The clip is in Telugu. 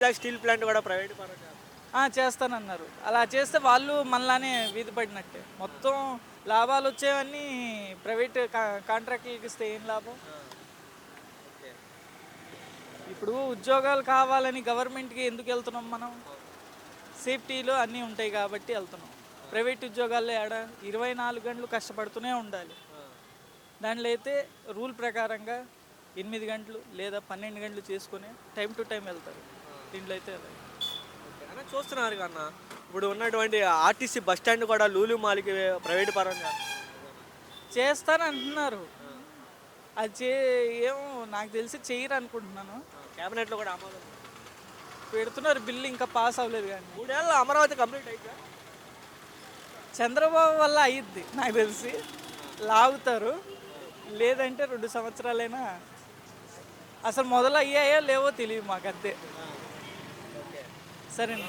స్టీల్ ప్లాంట్ కూడా ప్రైవేట్ పరం చేస్తానన్నారు. అలా చేస్తే వాళ్ళు మనలానే వీధి పడినట్టే. మొత్తం లాభాలు వచ్చేవన్నీ ప్రైవేట్ కాంట్రాక్టులకి ఇస్తే ఏం లాభం? ఓకే. ఇప్పుడు ఉద్యోగాలు కావాలని గవర్నమెంట్‌కి ఎందుకు వెళ్తున్నాం మనం? సేఫ్టీలు అన్నీ ఉంటాయి కాబట్టి వెళ్తున్నాం. ప్రైవేట్ ఉద్యోగాల్లో ఏడ 24 గంటలు కష్టపడుతూనే ఉండాలి. దాంట్లో అయితే రూల్ ప్రకారంగా 8 గంటలు లేదా 12 గంటలు చేసుకొని టైం టు టైం వెళ్తారు. దీంట్లో అయితే అలా. ఓకే. అన్న చూస్తున్నారు అన్న ఇప్పుడు ఉన్నటువంటి ఆర్టీసీ బస్ స్టాండ్ కూడా లూలు మాల్‌కి ప్రైవేట్ పరం చేస్తున్నారు. చేస్తానంటున్నారు. అది ఏమో నాకు తెలిసి చెయ్యరు అనుకుంటున్నాను. క్యాబినెట్‌లో కూడా ఆమోదం. పెడుతున్నారు, బిల్లు ఇంకా పాస్ అవ్వలేదు కానీ. 3 ఏళ్లలో అమరావతి కంప్లీట్ అయిద్దా? చంద్రబాబు వల్ల అయ్యిద్ది నాకు తెలిసి. లాగుతారు. లేదంటే 2 సంవత్సరాలైనా అసలు మొదలు అయ్యాయో లేవో తెలియదు మాకు అంతే. ఓకే. సరేనా?